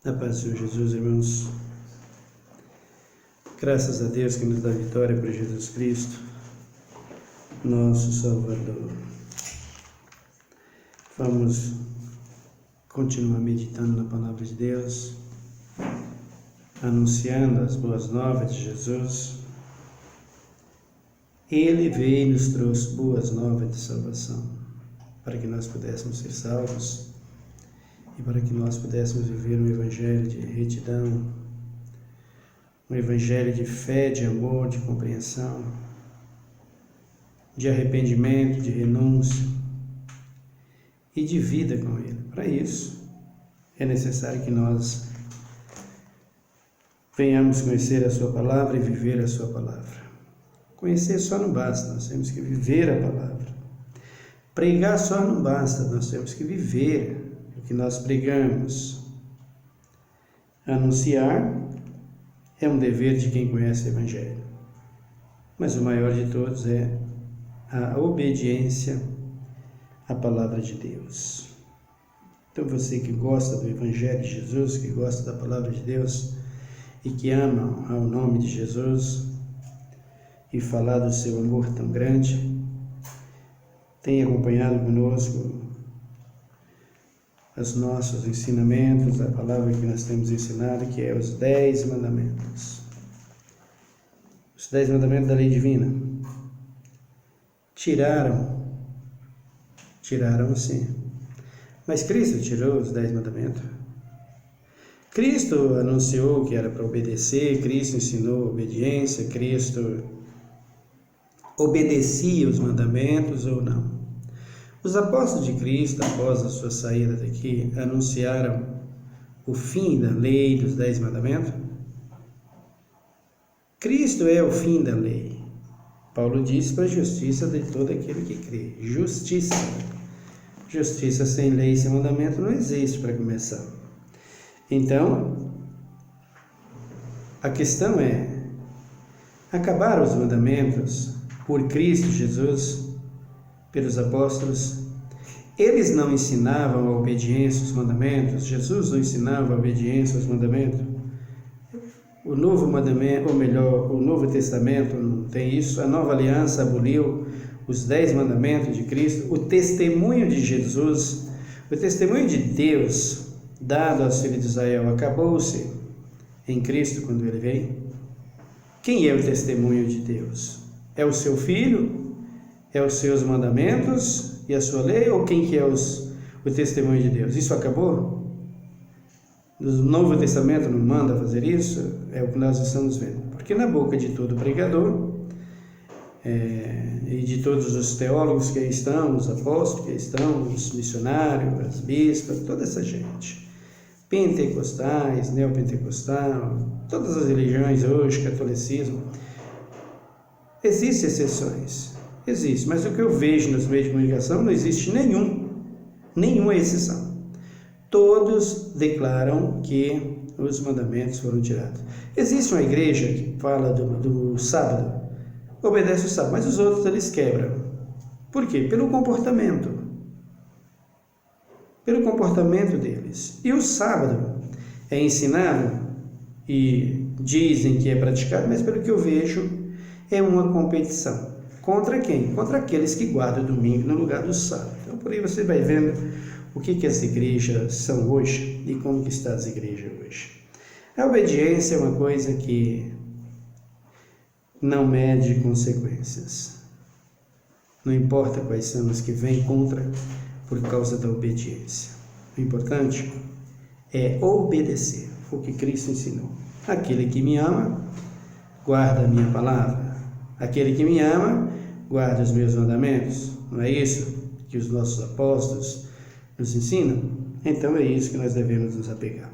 Na paz do Senhor Jesus, irmãos. Graças a Deus que nos dá vitória por Jesus Cristo, nosso Salvador. Vamos continuar meditando na Palavra de Deus, anunciando as boas novas de Jesus. Ele veio e nos trouxe boas novas de salvação, para que nós pudéssemos ser salvos e para que nós pudéssemos viver um evangelho de retidão, um evangelho de fé, de amor, de compreensão, de arrependimento, de renúncia e de vida com Ele. Para isso, é necessário que nós venhamos conhecer a Sua Palavra e viver a Sua Palavra. Conhecer só não basta, nós temos que viver a Palavra. Pregar só não basta, nós temos que viver o que nós pregamos. Anunciar é um dever de quem conhece o Evangelho, mas o maior de todos é a obediência à Palavra de Deus. Então você que gosta do Evangelho de Jesus, que gosta da Palavra de Deus e que ama ao nome de Jesus e falar do seu amor tão grande, tem acompanhado conosco os nossos ensinamentos, a palavra que nós temos ensinado, que é os 10 mandamentos. Os 10 mandamentos da lei divina. Tiraram sim. Mas Cristo tirou os 10 mandamentos. Cristo anunciou que era para obedecer, Cristo ensinou obediência, Cristo obedecia os mandamentos ou não. Os apóstolos de Cristo, após a sua saída daqui, anunciaram o fim da lei dos 10 mandamentos. Cristo é o fim da lei. Paulo disse para a justiça de todo aquele que crê. Justiça. Justiça sem lei e sem mandamento não existe para começar. Então, a questão é, acabaram os mandamentos por Cristo Jesus, pelos apóstolos. Eles não ensinavam a obediência aos mandamentos. Jesus não ensinava a obediência aos mandamentos. O Novo Mandamento, ou melhor, o Novo Testamento não tem isso. A Nova Aliança aboliu os 10 mandamentos de Cristo. O testemunho de Jesus, o testemunho de Deus dado aos filhos de Israel acabou-se em Cristo quando Ele veio. Quem é o testemunho de Deus? É o seu Filho? É os seus mandamentos e a sua lei, ou quem que é o testemunho de Deus? Isso acabou? O Novo Testamento não manda fazer isso? É o que nós estamos vendo. Porque na boca de todo pregador e de todos os teólogos que aí estão, os apóstolos que aí estão, os missionários, as bispas, toda essa gente, pentecostais, neopentecostal, todas as religiões hoje, catolicismo, existem exceções. Existe, mas o que eu vejo nos meios de comunicação não existe nenhuma exceção. Todos declaram que os mandamentos foram tirados. Existe uma igreja que fala do sábado, obedece o sábado, mas os outros eles quebram. Por quê? Pelo comportamento. Pelo comportamento deles. E o sábado é ensinado e dizem que é praticado, mas pelo que eu vejo é uma competição. Contra quem? Contra aqueles que guardam o domingo no lugar do sábado. Então, por aí você vai vendo o que as igrejas são hoje e como que está as igrejas hoje. A obediência é uma coisa que não mede consequências. Não importa quais são os que vêm contra por causa da obediência. O importante é obedecer o que Cristo ensinou. Aquele que me ama, guarda a minha palavra. Aquele que me ama, guarda os meus mandamentos. Não é isso que os nossos apóstolos nos ensinam? Então é isso que nós devemos nos apegar.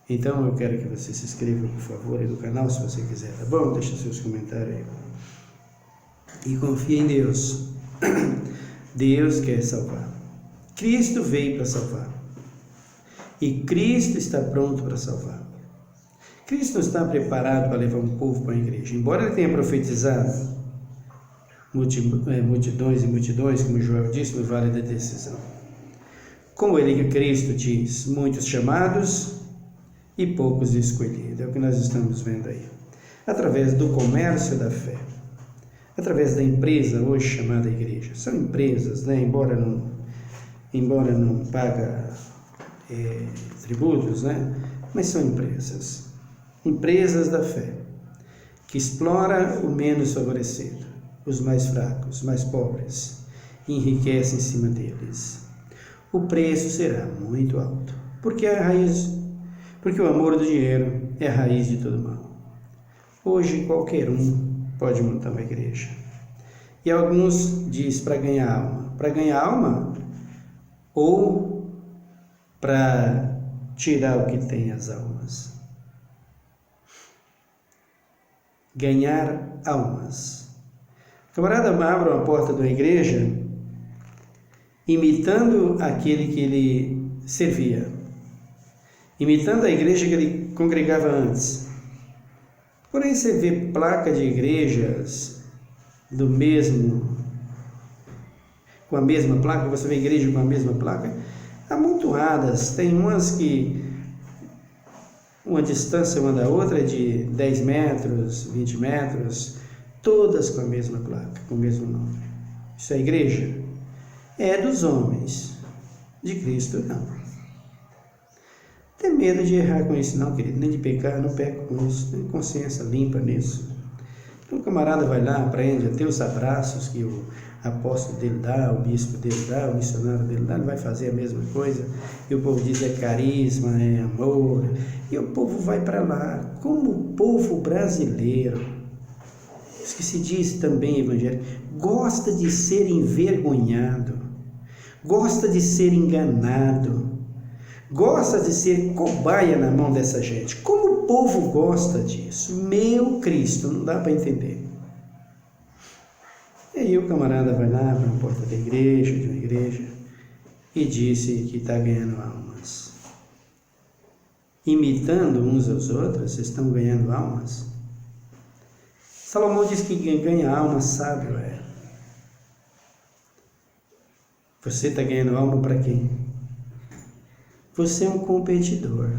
Então eu quero que você se inscreva, por favor, aí no canal, se você quiser, tá bom? Deixa seus comentários aí. E confie em Deus. Deus quer salvar. Cristo veio para salvar. E Cristo está pronto para salvar. Cristo não está preparado para levar um povo para a igreja. Embora ele tenha profetizado multidões e multidões, como Joel disse, no vale da decisão. Como ele, Cristo diz, muitos chamados e poucos escolhidos. É o que nós estamos vendo aí. Através do comércio da fé, através da empresa hoje chamada igreja. São empresas, né? Embora não paga tributos, né? Mas são empresas da fé, que explora o menos favorecido, os mais fracos, os mais pobres, e enriquece em cima deles. O preço será muito alto, porque o amor do dinheiro é a raiz de todo mal. Hoje qualquer um pode montar uma igreja. E alguns dizem para ganhar alma. Para ganhar alma ou para tirar o que tem as almas. Ganhar almas. O camarada abre uma porta de uma igreja imitando aquele que ele servia, imitando a igreja que ele congregava antes. Porém, você vê placa de igrejas com a mesma placa, você vê igreja com a mesma placa, amontoadas. Tem umas que uma distância uma da outra é de 10 metros, 20 metros, todas com a mesma placa, com o mesmo nome. Isso é igreja? É dos homens, de Cristo não. Tem medo de errar com isso não, querido, nem de pecar, não peco com isso, tem consciência limpa nisso. Então o camarada vai lá, aprende a ter os abraços que o apóstolo dele dá, o bispo dele dá, o missionário dele dá, ele vai fazer a mesma coisa, e o povo diz é carisma, é amor, e o povo vai para lá, como o povo brasileiro, isso que se diz também evangélico, gosta de ser envergonhado, gosta de ser enganado, gosta de ser cobaia na mão dessa gente. Como o povo gosta disso? Meu Cristo, não dá para entender. E aí o camarada vai lá para a porta da igreja, de uma igreja, e disse que está ganhando almas. Imitando uns aos outros, estão ganhando almas. Salomão diz que quem ganha alma sábio é. Você está ganhando alma para quem? Você é um competidor.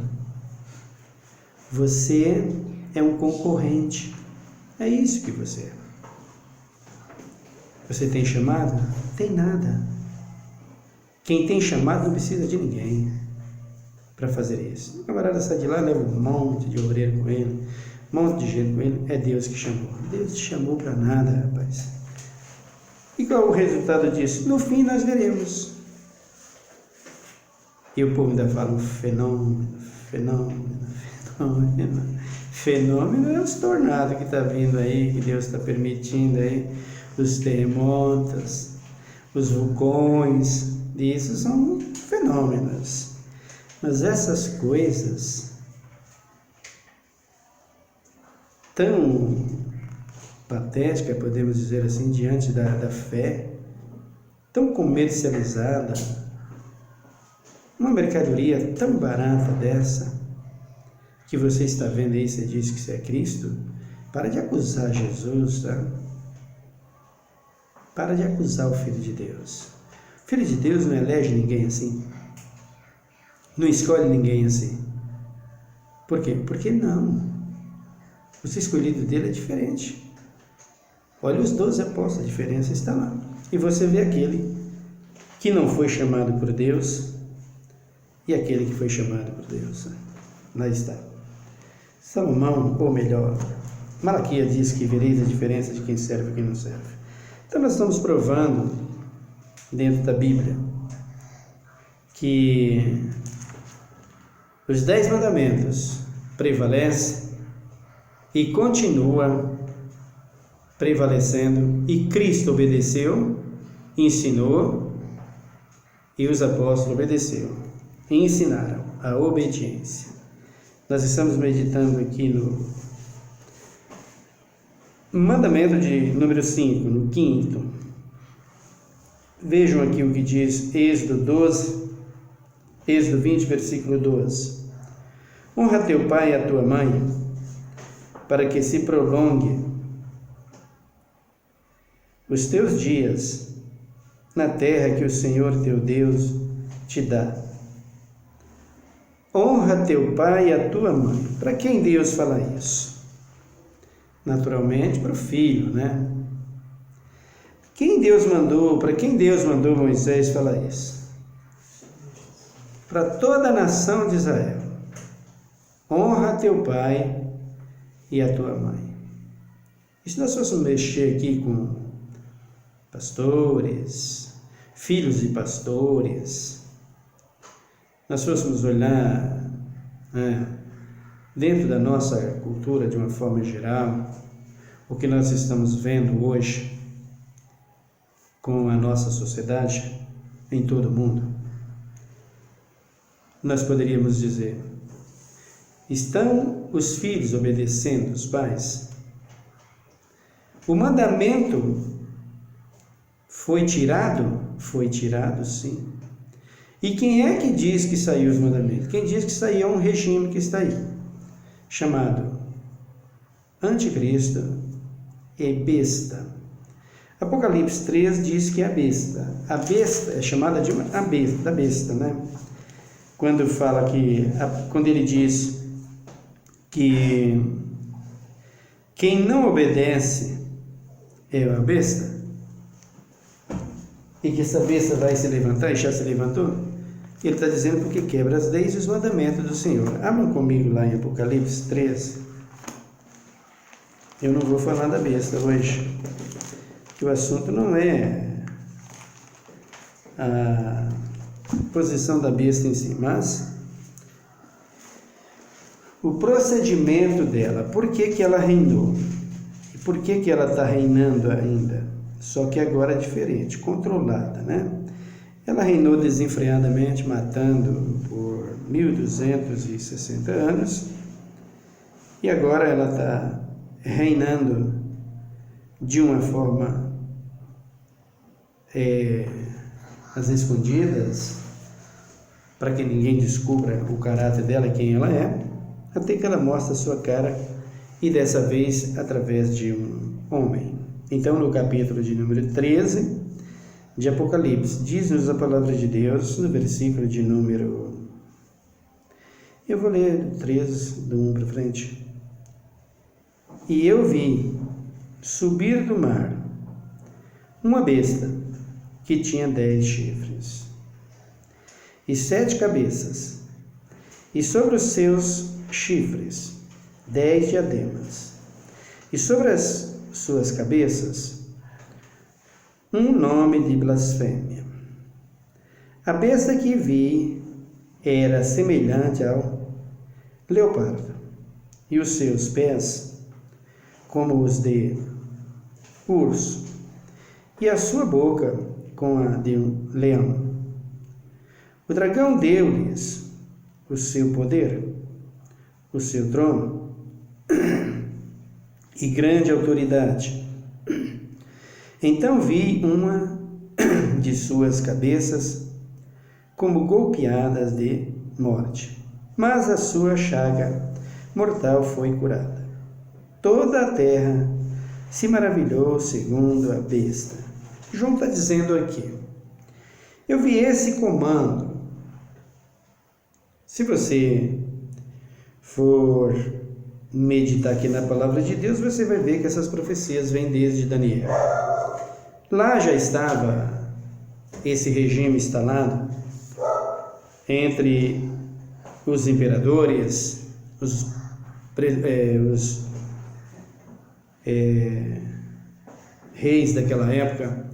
Você é um concorrente. É isso que você é. Você tem chamado? Tem nada. Quem tem chamado não precisa de ninguém para fazer isso. O camarada sai de lá, leva um monte de obreiro com ele, um monte de gente com ele. É Deus que chamou. Deus te chamou para nada, rapaz. E qual é o resultado disso? No fim nós veremos. E o povo ainda fala um fenômeno. Fenômeno é os tornados que está vindo aí, que Deus está permitindo aí, os terremotos, os vulcões, isso são fenômenos. Mas essas coisas tão patéticas, podemos dizer assim, diante da fé, tão comercializada, uma mercadoria tão barata dessa, que você está vendo aí, você diz que você é Cristo, para de acusar Jesus, tá? Para de acusar o Filho de Deus. O Filho de Deus não elege ninguém assim, não escolhe ninguém assim. Por quê? Porque não. O ser escolhido dele é diferente. Olha os 12 apóstolos, a diferença está lá. E você vê aquele que não foi chamado por Deus e aquele que foi chamado por Deus. Lá está. Salomão, ou melhor, Malaquias diz que vereis a diferença de quem serve e quem não serve. Então nós estamos provando dentro da Bíblia que os 10 mandamentos prevalecem e continua prevalecendo, e Cristo obedeceu, ensinou, e os apóstolos obedeceram e ensinaram a obediência. Nós estamos meditando aqui no mandamento de número 5, no 5º. Vejam aqui o que diz Êxodo 20, versículo 12. Honra teu pai e a tua mãe, para que se prolongue os teus dias na terra que o Senhor teu Deus te dá. honra teu pai e a tua mãe. Para quem Deus fala isso? Naturalmente para o filho, né? Para quem Deus mandou Moisés falar isso? Para toda a nação de Israel. Honra teu pai e a tua mãe. E se nós fôssemos mexer aqui com pastores, filhos de pastores, nós fôssemos olhar dentro da nossa cultura de uma forma geral, o que nós estamos vendo hoje com a nossa sociedade em todo o mundo, nós poderíamos dizer: estão os filhos obedecendo os pais? O mandamento foi tirado? Foi tirado, sim. E quem é que diz que saiu os mandamentos? Quem diz que saiu é um regime que está aí, chamado Anticristo e Besta. Apocalipse 3 diz que é a besta. A besta é chamada de da besta, né? Quando ele diz que quem não obedece é a besta, e que essa besta vai se levantar, e já se levantou, ele está dizendo porque quebra as leis e os mandamentos do Senhor. Abram comigo lá em Apocalipse 3. Eu não vou falar da besta hoje, que o assunto não é a posição da besta em si, mas o procedimento dela. Por que ela reinou? E por que ela está reinando ainda? Só que agora é diferente, controlada, né? Ela reinou desenfreadamente, matando por 1260 anos, e agora ela está reinando de uma forma às escondidas, para que ninguém descubra o caráter dela e quem ela é, até que ela mostra a sua cara, e dessa vez através de um homem. Então, no capítulo de número 13 de Apocalipse, diz-nos a palavra de Deus, no versículo de número... Eu vou ler 13, do 1 para frente. E eu vi subir do mar uma besta que tinha 10 chifres e 7 cabeças, e sobre os seus chifres 10 diademas, e sobre as suas cabeças um nome de blasfêmia. A besta que vi era semelhante ao leopardo, e os seus pés como os de urso, e a sua boca com a de um leão. O dragão deu-lhes o seu poder, o seu trono e grande autoridade. Então vi uma de suas cabeças como golpeadas de morte, mas a sua chaga mortal foi curada. Toda a terra se maravilhou segundo a besta. João está dizendo aqui: eu vi esse comando. Se você for meditar aqui na palavra de Deus, você vai ver que essas profecias vêm desde Daniel. Lá já estava esse regime instalado entre os imperadores, os reis daquela época,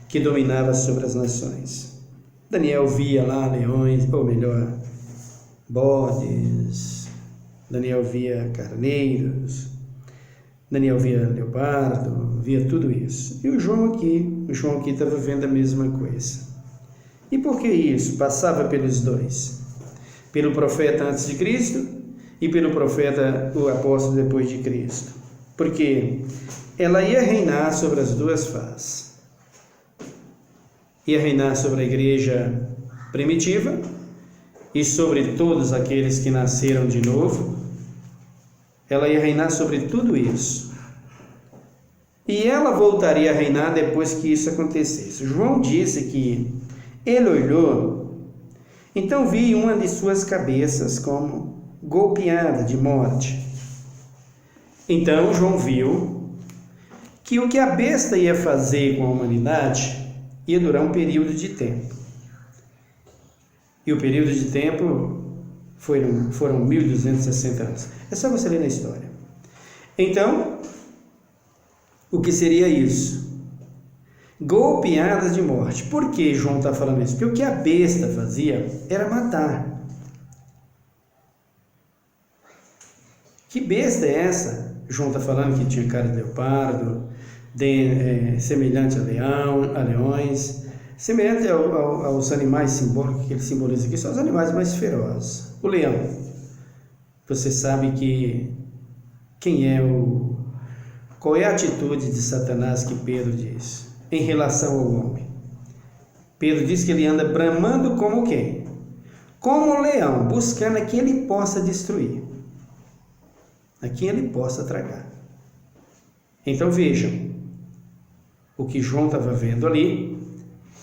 que dominava sobre as nações. Daniel via lá leões, ou melhor, bodes. Daniel via carneiros. Daniel via leopardo, via tudo isso. E o João aqui estava vendo a mesma coisa. E por que isso? Passava pelos dois. Pelo profeta antes de Cristo e pelo profeta, o apóstolo depois de Cristo. Porque ela ia reinar sobre as duas faces. Ia reinar sobre a igreja primitiva e sobre todos aqueles que nasceram de novo. Ela ia reinar sobre tudo isso. E ela voltaria a reinar depois que isso acontecesse. João disse que ele olhou Então vi uma de suas cabeças como golpeada de morte. Então João viu que o que a besta ia fazer com a humanidade ia durar um período de tempo. E o período de tempo foram 1260 anos. É só você ler na história. Então, o que seria isso? Golpeadas de morte. Por que João está falando isso? Porque o que a besta fazia era matar. Que besta é essa? João está falando que tinha cara de leopardo, semelhante a leões, semelhante aos animais simbólicos que ele simboliza aqui, são os animais mais ferozes. O leão. Você sabe que qual é a atitude de Satanás que Pedro diz em relação ao homem? Pedro diz que ele anda bramando como quem? Como um leão, buscando a quem ele possa destruir, a quem ele possa tragar. Então vejam, o que João estava vendo ali,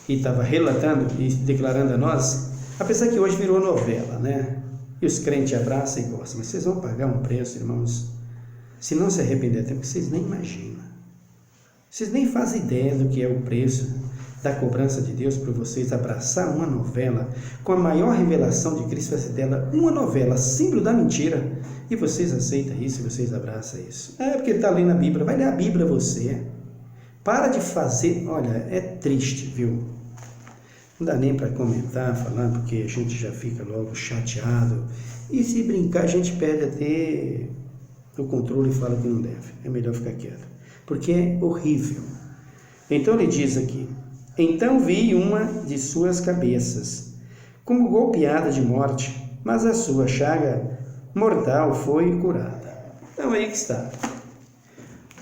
e estava relatando e declarando a nós, apesar que hoje virou novela, né? E os crentes abraçam e gostam, mas vocês vão pagar um preço, irmãos, se não se arrepender até, porque vocês nem imaginam. Vocês nem fazem ideia do que é o preço da cobrança de Deus por vocês abraçar uma novela com a maior revelação de Cristo, fazer dela uma novela, símbolo da mentira, e vocês aceitam isso, e vocês abraçam isso. É porque está lendo a Bíblia, vai ler a Bíblia você. Para de fazer, olha, é triste, viu? Não dá nem para comentar, falar, porque a gente já fica logo chateado, e se brincar a gente perde até o controle e fala que não deve, é melhor ficar quieto, porque é horrível. Então ele diz aqui, então vi uma de suas cabeças, como golpeada de morte, mas a sua chaga mortal foi curada. Então aí que está.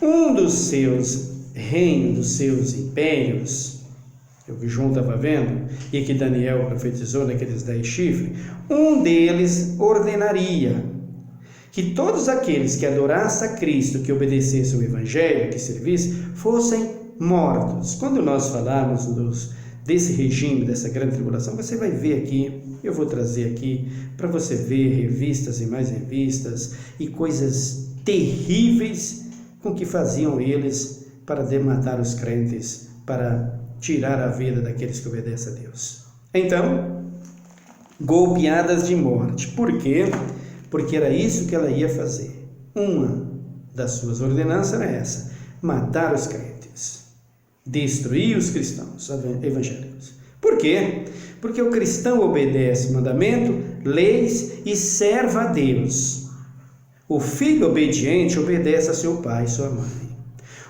Um dos seus reinos, dos seus impérios, é o que João estava vendo, e que Daniel profetizou naqueles 10 chifres, um deles ordenaria que todos aqueles que adorassem a Cristo, que obedecessem o Evangelho, que servissem, fossem mortos. Quando nós falarmos desse regime, dessa grande tribulação, você vai ver aqui, eu vou trazer aqui, para você ver revistas e mais revistas, e coisas terríveis com que faziam eles para matar os crentes, para tirar a vida daqueles que obedecem a Deus. Então, golpeadas de morte. Por quê? Porque era isso que ela ia fazer. Uma das suas ordenanças era essa: matar os crentes, destruir os cristãos evangélicos. Por quê? Porque o cristão obedece mandamento, leis e serve a Deus. O filho obediente obedece a seu pai e sua mãe.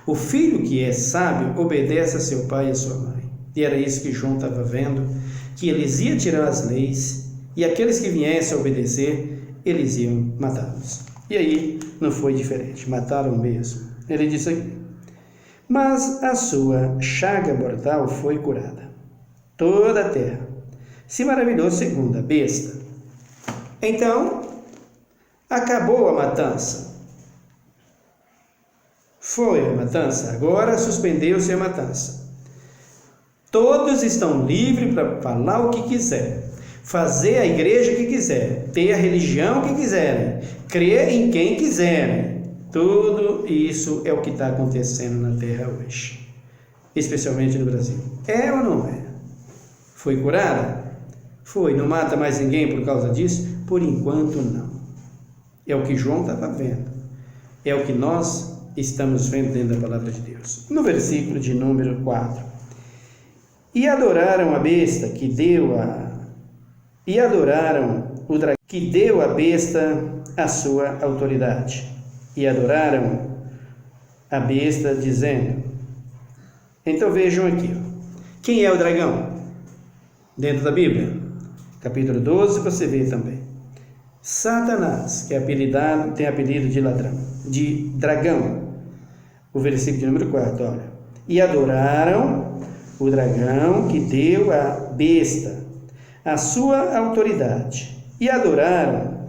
O filho que é sábio obedece a seu pai e a sua mãe. E era isso que João estava vendo, que eles iam tirar as leis, e aqueles que viessem a obedecer, eles iam matá-los. E aí não foi diferente, mataram mesmo. Ele disse aqui, mas a sua chaga mortal foi curada. Toda a terra se maravilhou segundo a besta. Então, acabou a matança. Foi a matança, agora suspendeu-se a matança. Todos estão livres para falar o que quiser, fazer a igreja que quiser, ter a religião que quiserem, crer em quem quiserem. Tudo isso é o que está acontecendo na terra hoje, especialmente no Brasil. É ou não é? Foi curada? Foi. Não mata mais ninguém por causa disso? Por enquanto não. É o que João estava vendo. É o que nós estamos vendo dentro da palavra de Deus. No versículo de número 4. E adoraram a besta que deu e adoraram o dragão que deu à besta a sua autoridade. E adoraram a besta, dizendo... Então vejam aqui. Quem é o dragão? Dentro da Bíblia. Capítulo 12, você vê também. Satanás, que tem apelido de ladrão, de dragão. O versículo de número 4, olha. E adoraram o dragão que deu à besta a sua autoridade. E adoraram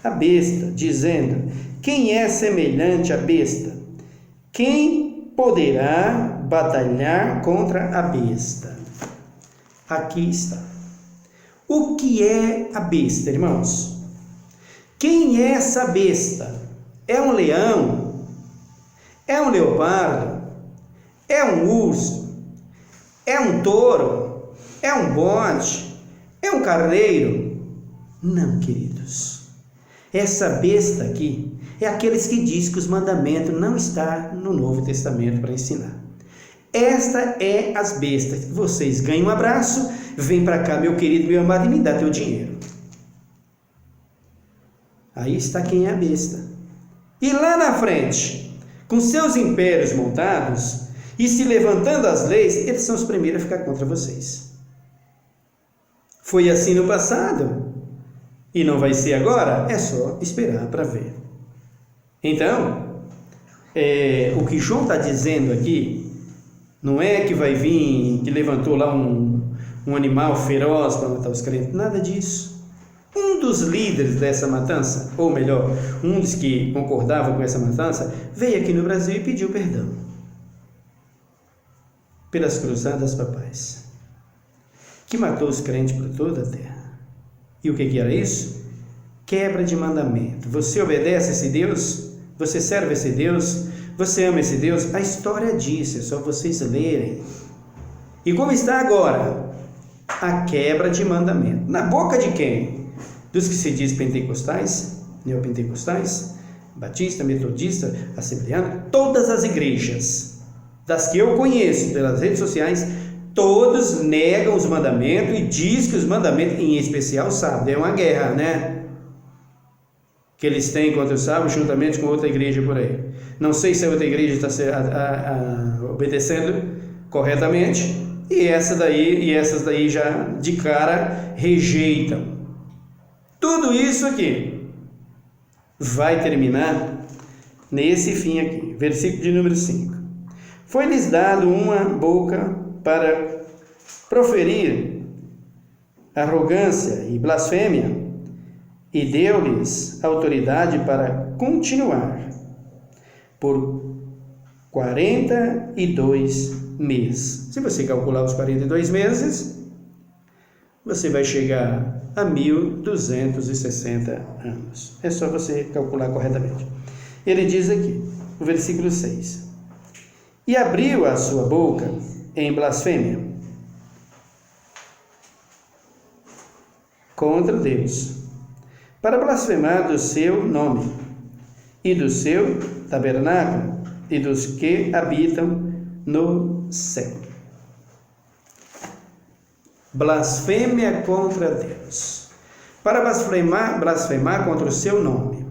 a besta, dizendo: quem é semelhante à besta? Quem poderá batalhar contra a besta? Aqui está. O que é a besta, irmãos? Quem é essa besta? É um leão? É um leopardo? É um urso? É um touro? É um bode? É um carneiro? Não, queridos. Essa besta aqui é aqueles que diz que os mandamentos não estão no Novo Testamento para ensinar. Esta é as bestas. Vocês ganham um abraço, vem para cá, meu querido, meu amado, e me dá teu dinheiro. Aí está quem é a besta. E lá na frente, com seus impérios montados e se levantando as leis, eles são os primeiros a ficar contra vocês. Foi assim no passado e não vai ser agora, é só esperar para ver. Então, o que João está dizendo aqui, não é que vai vir, que levantou lá um animal feroz para matar os crentes, nada disso. Um dos líderes dessa matança, ou melhor, um dos que concordava com essa matança, veio aqui no Brasil e pediu perdão pelas cruzadas papais, que matou os crentes por toda a terra. E o que era isso? Quebra de mandamento. Você obedece a esse Deus? Você serve a esse Deus? Você ama esse Deus? A história diz, é só vocês lerem. E como está agora? A quebra de mandamento. Na boca de quem? Dos que se diz pentecostais, neopentecostais, batista, metodista, assembleano, todas as igrejas, das que eu conheço pelas redes sociais, todos negam os mandamentos e diz que os mandamentos, em especial sábado, é uma guerra, né? Que eles têm contra o sábado, juntamente com outra igreja por aí. Não sei se a outra igreja está obedecendo corretamente, e essas daí já de cara rejeitam. Tudo isso aqui vai terminar nesse fim aqui, versículo de número 5. Foi-lhes dado uma boca para proferir arrogância e blasfêmia, e deu-lhes autoridade para continuar por 42 meses. Se você calcular os 42 meses, você vai chegar a 1260 anos. É só você calcular corretamente. Ele diz aqui, no versículo 6: E abriu a sua boca em blasfêmia contra Deus, para blasfemar do seu nome, e do seu tabernáculo, e dos que habitam no céu. Blasfêmia contra Deus, para blasfemar contra o seu nome.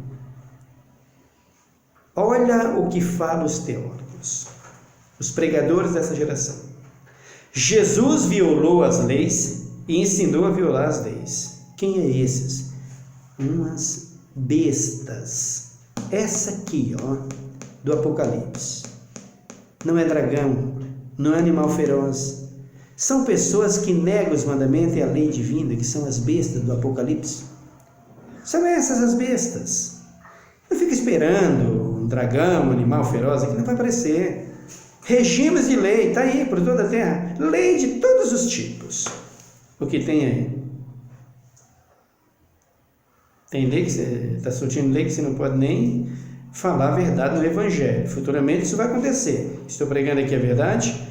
Olha o que falam os teólogos, os pregadores dessa geração. Jesus violou as leis e ensinou a violar as leis. Quem é esses? Umas bestas. Essa aqui, ó, do Apocalipse. Não é dragão, não é animal feroz. São pessoas que negam os mandamentos e a lei divina, que são as bestas do Apocalipse. São essas as bestas. Não fica esperando um dragão, um animal feroz, que não vai aparecer. Regimes de lei, está aí por toda a terra. Lei de todos os tipos. O que tem aí? Tem lei que você está surtindo lei que você não pode nem falar a verdade no Evangelho. Futuramente isso vai acontecer. Estou pregando aqui a verdade,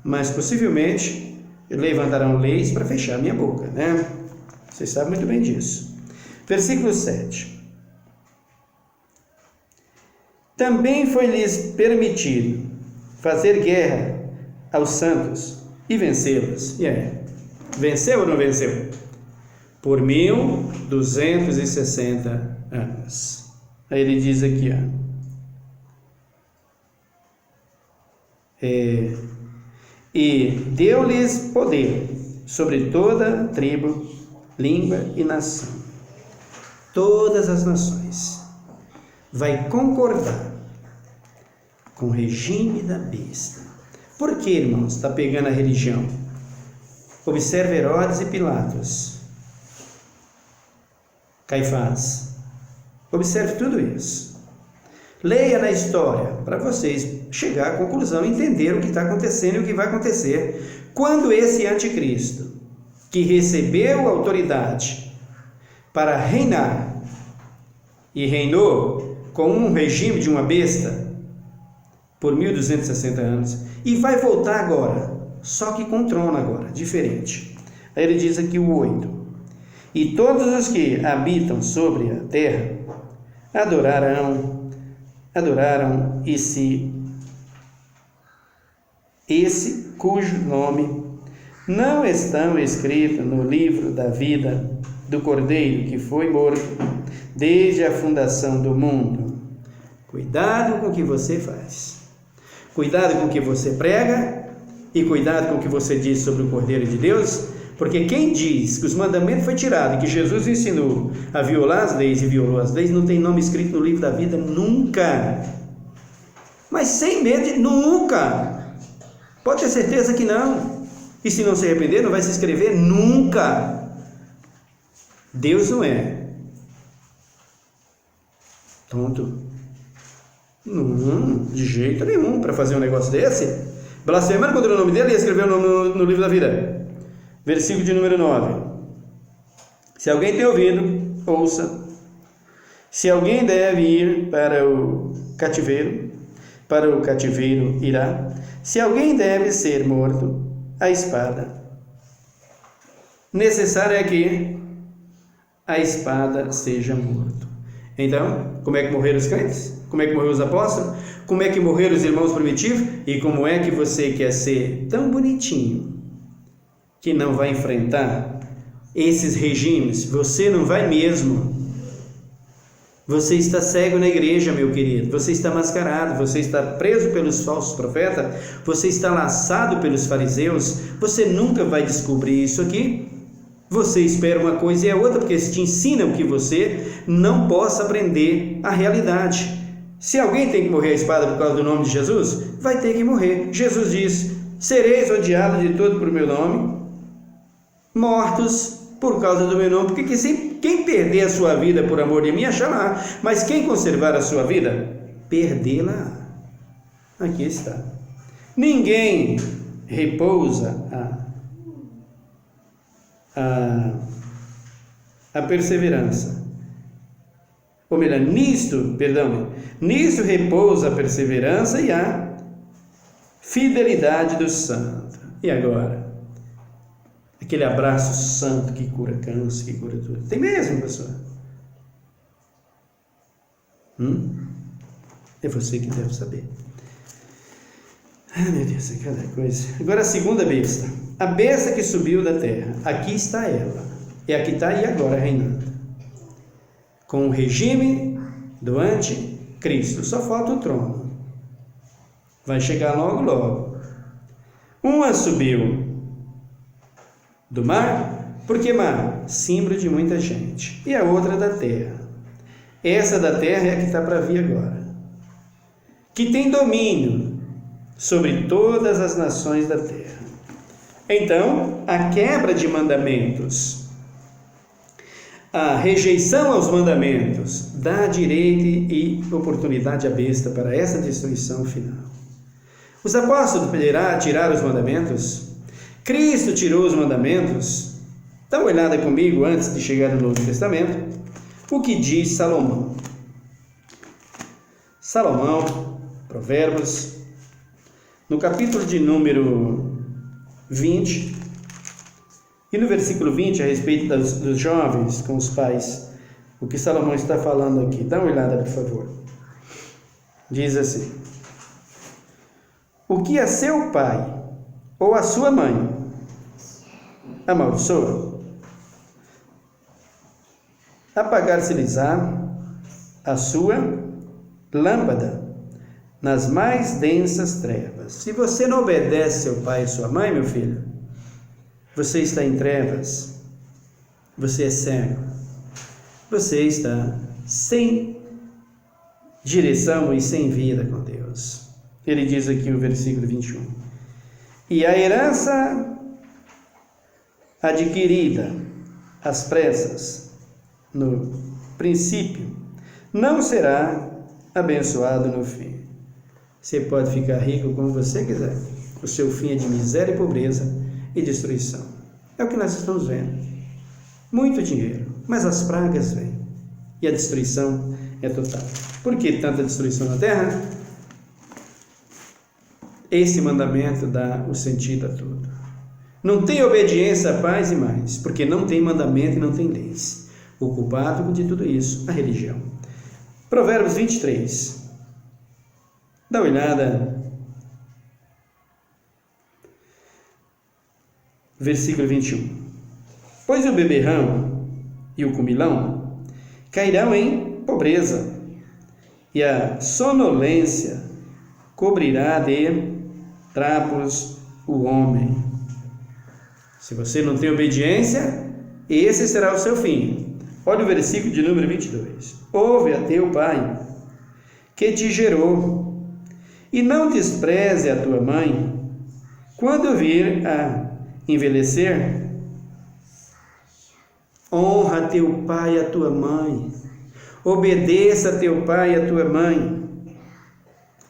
mas possivelmente levantarão leis para fechar minha boca, né? Vocês sabem muito bem disso. Versículo 7. Também foi-lhes permitido fazer guerra aos santos e vencê-los. E aí? Venceu ou não venceu? Por 1260 anos. Aí ele diz aqui, ó. E deu-lhes poder sobre toda tribo, língua e nação. Todas as nações vai concordar com o regime da besta. Por que, irmãos, está pegando a religião? Observe Herodes e Pilatos, Caifás. Observe tudo isso. Leia na história para vocês chegar à conclusão, entender o que está acontecendo e o que vai acontecer quando esse anticristo que recebeu autoridade para reinar e reinou com um regime de uma besta por 1260 anos e vai voltar agora, só que com trono agora, diferente. Aí ele diz aqui o 8: e todos os que habitam sobre a terra adoraram esse cujo nome não estão escritos no livro da vida do Cordeiro que foi morto desde a fundação do mundo. Cuidado com o que você faz, cuidado com o que você prega e cuidado com o que você diz sobre o Cordeiro de Deus, porque quem diz que os mandamentos foi tirado e que Jesus ensinou a violar as leis e violou as leis, não tem nome escrito no livro da vida nunca. Mas sem medo de nunca. Pode ter certeza que não. E se não se arrepender, não vai se escrever nunca. Deus não é tonto. Não, de jeito nenhum, para fazer um negócio desse. Blasfemando contra o nome dele e escrever o nome no livro da vida. Versículo de número 9. Se alguém tem ouvido, ouça. Se alguém deve ir para o cativeiro irá. Se alguém deve ser morto, a espada. Necessário é que a espada seja morto. Então, como é que morreram os crentes? Como é que morreram os apóstolos? Como é que morreram os irmãos primitivos? E como é que você quer ser tão bonitinho que não vai enfrentar esses regimes? Você não vai mesmo. Você está cego na igreja, meu querido. Você está mascarado, você está preso pelos falsos profetas, você está laçado pelos fariseus. Você nunca vai descobrir isso aqui. Você espera uma coisa e a outra, porque eles te ensinam que você não possa aprender a realidade. Se alguém tem que morrer à espada por causa do nome de Jesus, vai ter que morrer. Jesus diz: sereis odiados de todo por meu nome, mortos por causa do meu nome, porque quem perder a sua vida por amor de mim, achará, mas quem conservar a sua vida, perdê-la. Aqui está. Ninguém repousa a perseverança. Ou melhor, nisto repousa a perseverança e a fidelidade do santo. E agora? Aquele abraço santo que cura câncer, que cura tudo. Tem mesmo, pastor? É você que deve saber. Meu Deus, é cada coisa. Agora a segunda besta. A besta que subiu da terra. Aqui está ela. É a que está aí agora reinando. Com o regime do anticristo. Só falta o trono. Vai chegar logo, logo. Uma subiu do mar. Por que mar? Símbolo de muita gente. E a outra da terra. Essa da terra é a que está para vir agora. Que tem domínio sobre todas as nações da terra. Então, a quebra de mandamentos, a rejeição aos mandamentos, dá direito e oportunidade à besta para essa destruição final. Os apóstolos tiraram os mandamentos. Cristo tirou os mandamentos. Dá uma olhada comigo antes de chegar no Novo Testamento. O que diz Salomão? Salomão, Provérbios, no capítulo de número 20, e no versículo 20, a respeito dos jovens com os pais, o que Salomão está falando aqui. Dá uma olhada, por favor. Diz assim: o que a seu pai ou a sua mãe amaldiçoa, apagar-se-lhes-á a sua lâmpada nas mais densas trevas. Se você não obedece seu pai e sua mãe, meu filho, você está em trevas, você é cego, você está sem direção e sem vida com Deus. Ele diz aqui no versículo 21: e a herança adquirida às pressas no princípio não será abençoado no fim. Você pode ficar rico como você quiser, o seu fim é de miséria e pobreza e destruição. É o que nós estamos vendo. Muito dinheiro, mas as pragas vêm e a destruição é total. Por que tanta destruição na terra? Esse mandamento dá o sentido a tudo. Não tem obediência à paz e mais, porque não tem mandamento e não tem leis. O culpado de tudo isso, a religião. Provérbios 23. Dá uma olhada. Versículo 21. Pois o beberrão e o comilão cairão em pobreza, e a sonolência cobrirá de trapos o homem. Se você não tem obediência, esse será o seu fim. Olha o versículo de número 22. Ouve a teu pai, que te gerou, e não despreze a tua mãe. Quando vir a envelhecer, honra teu pai e a tua mãe. Obedeça a teu pai e a tua mãe.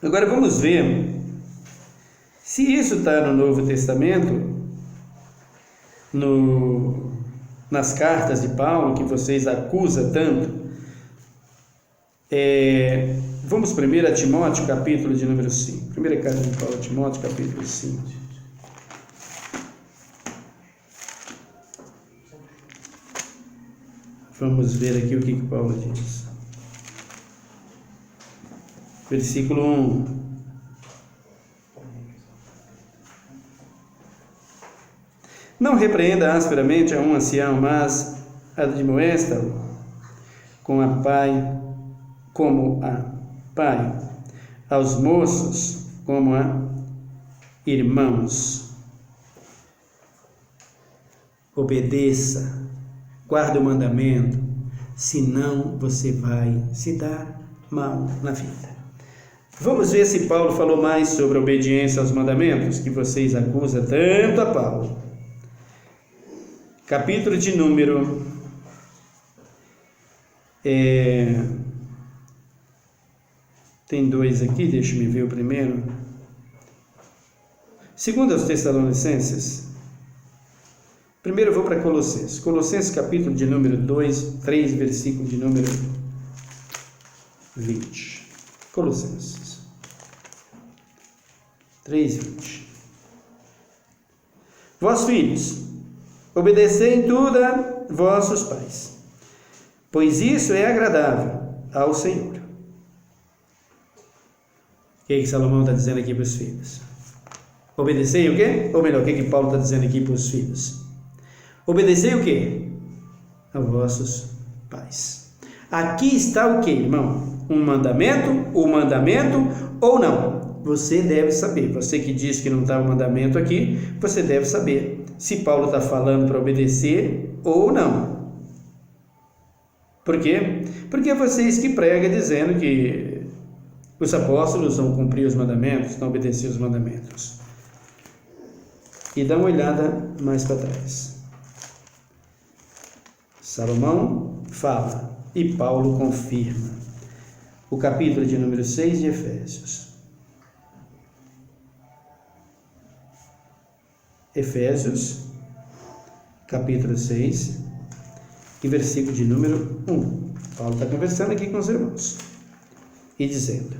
Agora vamos ver se isso está no Novo Testamento, nas cartas de Paulo, que vocês acusam tanto. Vamos primeiro a Timóteo, capítulo de número 5. Primeira carta de Paulo a Timóteo, capítulo 5. Vamos ver aqui o que Paulo diz. Versículo 1. Não repreenda asperamente a um ancião, mas admoesta-o como a pai, aos moços como a irmãos. Obedeça, guarde o mandamento, senão você vai se dar mal na vida. Vamos ver se Paulo falou mais sobre a obediência aos mandamentos, que vocês acusam tanto a Paulo. Capítulo de número tem 2 aqui, deixa-me ver o primeiro. Segundo aos Tessalonicenses. Primeiro eu vou para Colossenses. Colossenses capítulo de número 3, versículo de número 20. Colossenses 3:20. Vós filhos, obedecei em tudo a vossos pais, pois isso é agradável ao Senhor. O que Salomão está dizendo aqui para os filhos? Obedecei o quê? Ou melhor, o que Paulo está dizendo aqui para os filhos? Obedecei o quê? A vossos pais. Aqui está o quê, irmão? Um mandamento, o mandamento ou não? Você deve saber. Você que diz que não está o mandamento aqui, você deve saber se Paulo está falando para obedecer ou não. Por quê? Porque é vocês que pregam dizendo que os apóstolos não cumpriam os mandamentos, não obedeciam os mandamentos. E dá uma olhada mais para trás. Salomão fala e Paulo confirma. O capítulo de número 6 de Efésios. Efésios, capítulo 6 e versículo de número 1. Paulo está conversando aqui com os irmãos e dizendo: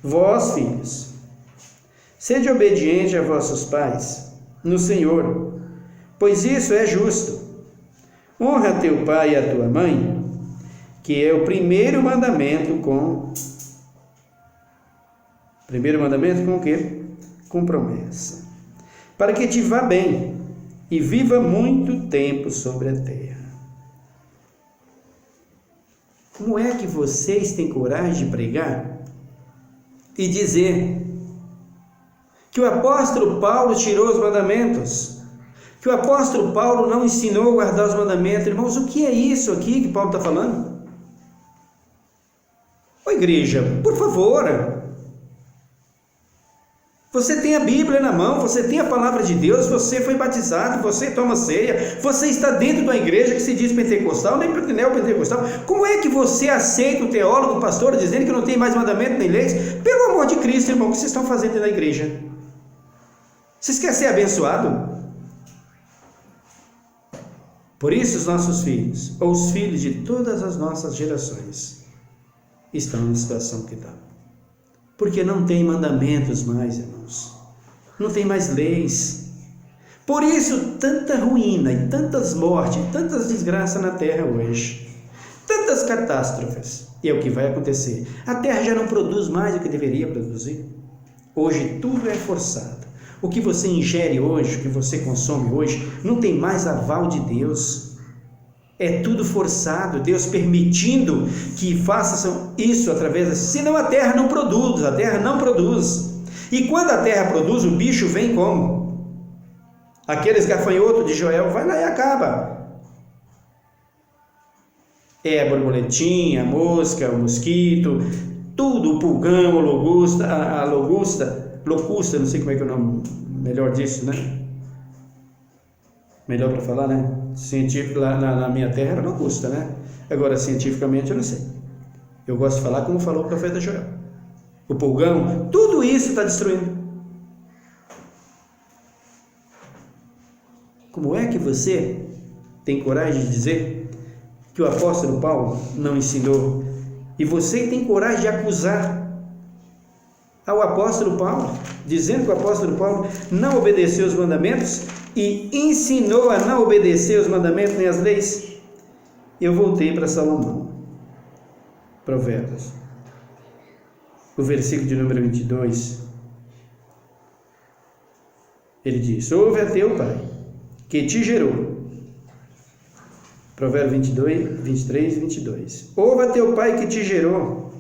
Vós, filhos, sede obediente a vossos pais no Senhor, pois isso é justo. Honra teu pai e a tua mãe, que é o primeiro mandamento com... Primeiro mandamento com o quê? Com promessa. Para que te vá bem e viva muito tempo sobre a terra. Como é que vocês têm coragem de pregar e dizer que o apóstolo Paulo tirou os mandamentos, que o apóstolo Paulo não ensinou a guardar os mandamentos? Irmãos, o que é isso aqui que Paulo está falando? Ô igreja, por favor, você tem a Bíblia na mão, você tem a palavra de Deus, você foi batizado, você toma ceia, você está dentro de uma igreja que se diz pentecostal, nem neopentecostal. Como é que você aceita o teólogo, o pastor, dizendo que não tem mais mandamento nem leis? Pelo amor de Cristo, irmão, o que vocês estão fazendo dentro da igreja? Vocês querem ser abençoados? Por isso os nossos filhos, ou os filhos de todas as nossas gerações, estão na situação que estão. Porque não tem mandamentos mais, irmãos. Não tem mais leis. Por isso, tanta ruína e tantas mortes, tantas desgraças na terra hoje. Tantas catástrofes. E é o que vai acontecer. A terra já não produz mais o que deveria produzir. Hoje tudo é forçado. O que você ingere hoje, o que você consome hoje, não tem mais aval de Deus. É tudo forçado, Deus permitindo que façam isso através senão a terra não produz. E quando a terra produz, o bicho vem como? Aqueles gafanhotos de Joel, vai lá e acaba. É a borboletinha, a mosca, o mosquito, tudo, o pulgão, a locusta, não sei como é que é o nome melhor disso, né? Melhor para falar, né? Científico, lá na minha terra era locusta, né? Agora, cientificamente, eu não sei. Eu gosto de falar como falou o profeta Joel. O pulgão, tudo isso está destruindo. Como é que você tem coragem de dizer que o apóstolo Paulo não ensinou? E você tem coragem de acusar ao apóstolo Paulo, dizendo que o apóstolo Paulo não obedeceu os mandamentos e ensinou a não obedecer os mandamentos nem as leis? Eu voltei para Salomão, Provérbios, o versículo de número 22, ele diz: ouve a teu pai, que te gerou. Provérbios 22, 23 e 22. Ouve a teu pai que te gerou,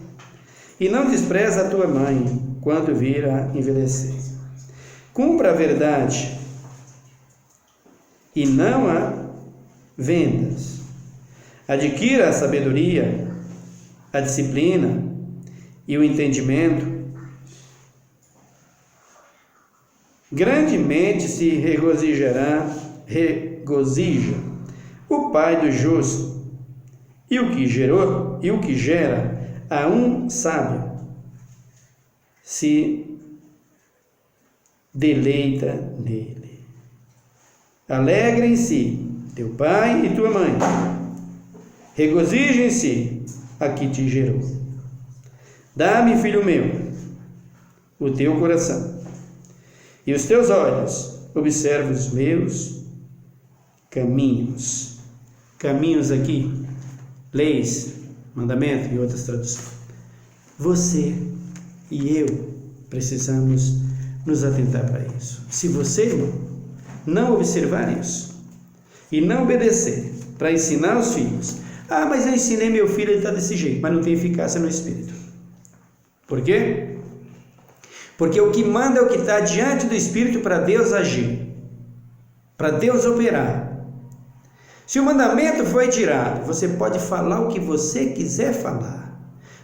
e não despreza a tua mãe, quando vir a envelhecer. Cumpra a verdade, e não a vendas. Adquira a sabedoria, a disciplina e o entendimento. Grandemente se regozija o pai do justo, e o que gera a um sábio se deleita nele. Alegrem-se teu pai e tua mãe, regozijem-se a que te gerou. Dá-me, filho meu, o teu coração, e os teus olhos observam os meus caminhos. Caminhos aqui, leis, mandamentos e outras traduções. Você e eu precisamos nos atentar para isso. Se você, irmão, não observar isso e não obedecer para ensinar os filhos, mas eu ensinei meu filho, ele está desse jeito, mas não tem eficácia no espírito. Por quê? Porque o que manda é o que está diante do espírito para Deus agir, para Deus operar. Se o mandamento foi tirado, você pode falar o que você quiser falar.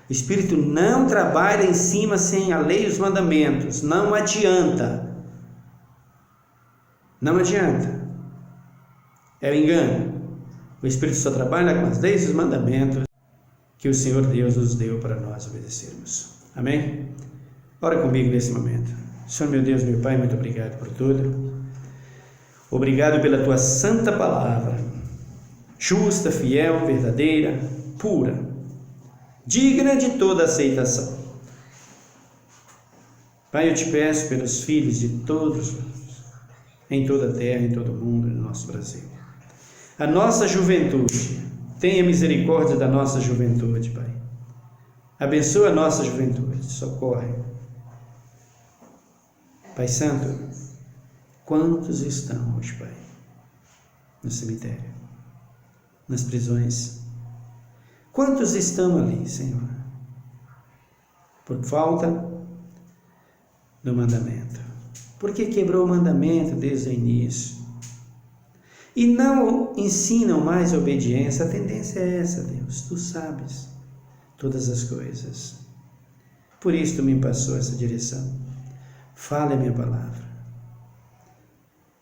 O Espírito não trabalha em cima sem a lei e os mandamentos. Não adianta. Não adianta. É o engano. O Espírito só trabalha com as leis e os mandamentos que o Senhor Deus nos deu para nós obedecermos. Amém? Ora comigo nesse momento. Senhor meu Deus, meu Pai, muito obrigado por tudo. Obrigado pela Tua santa palavra. Justa, fiel, verdadeira, pura, digna de toda aceitação. Pai, eu te peço pelos filhos de todos, em toda a terra, em todo o mundo, no nosso Brasil. A nossa juventude, tenha misericórdia da nossa juventude, Pai. Abençoa a nossa juventude, socorre. Pai Santo, quantos estão hoje, Pai, no cemitério? Nas prisões? Quantos estão ali, Senhor? Por falta do mandamento. Porque quebrou o mandamento desde o início. E não ensinam mais a obediência. A tendência é essa, Deus. Tu sabes todas as coisas. Por isso tu me passou essa direção. Fale a minha palavra.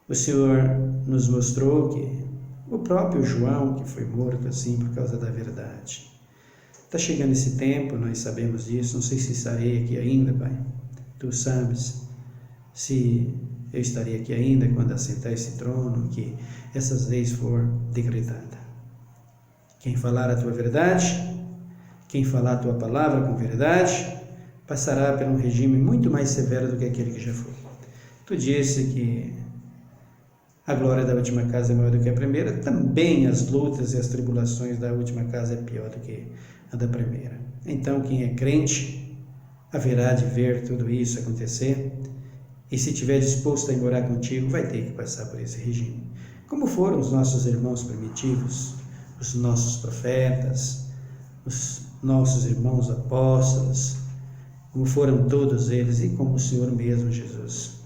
O Senhor nos mostrou que o próprio João, que foi morto assim por causa da verdade. Está chegando esse tempo, nós sabemos disso, não sei se estarei aqui ainda, Pai. Tu sabes se eu estarei aqui ainda quando assentar esse trono, que essas leis for decretada. Quem falar a tua verdade, quem falar a tua palavra com verdade, passará por um regime muito mais severo do que aquele que já foi. Tu disse que a glória da última casa é maior do que a primeira, também as lutas e as tribulações da última casa é pior do que a da primeira. Então, quem é crente haverá de ver tudo isso acontecer, e se estiver disposto a ir morar contigo, vai ter que passar por esse regime. Como foram os nossos irmãos primitivos, os nossos profetas, os nossos irmãos apóstolos, como foram todos eles, e como o Senhor mesmo, Jesus,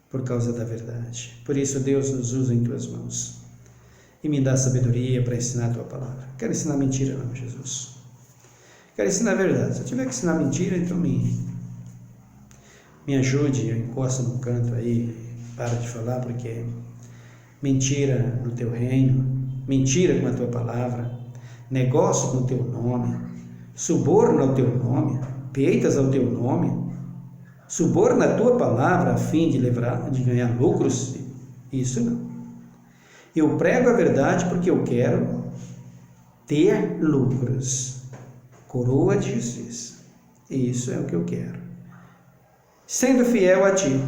por causa da verdade. Por isso, Deus, nos usa em tuas mãos e me dá sabedoria para ensinar a tua palavra. Quero ensinar mentira, não, Jesus. Quero ensinar a verdade. Se eu tiver que ensinar mentira, então me ajude, eu encosto num canto aí, para de falar, porque mentira no teu reino, mentira com a tua palavra, negócio com o teu nome, suborno ao teu nome, peitas ao teu nome, suborno a tua palavra a fim de ganhar lucros, isso não. Eu prego a verdade porque eu quero ter lucros, coroa de justiça, isso é o que eu quero. Sendo fiel a ti,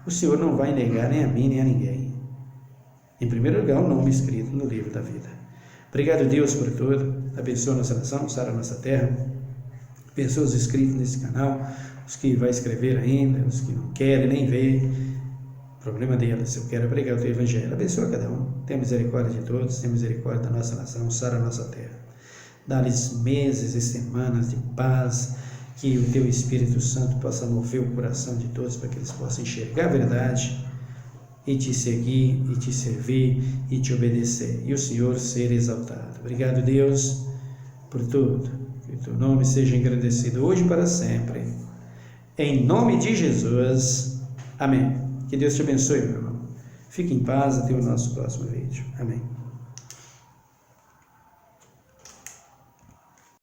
o Senhor não vai negar nem a mim nem a ninguém. Em primeiro lugar, o nome escrito no livro da vida. Obrigado, Deus, por tudo. Abençoa nossa nação, sara nossa terra. Abençoa os inscritos nesse canal, os que vai escrever ainda, os que não querem nem ver. Problema deles, eu quero pregar o teu evangelho. Abençoa cada um. Tenha misericórdia de todos, tenha misericórdia da nossa nação, sara nossa terra. Dá-lhes meses e semanas de paz, que o teu Espírito Santo possa mover o coração de todos para que eles possam enxergar a verdade e te seguir, e te servir, e te obedecer, e o Senhor ser exaltado. Obrigado, Deus, por tudo. Que o teu nome seja engrandecido hoje e para sempre. Em nome de Jesus. Amém. Que Deus te abençoe, meu irmão. Fique em paz, até o nosso próximo vídeo. Amém.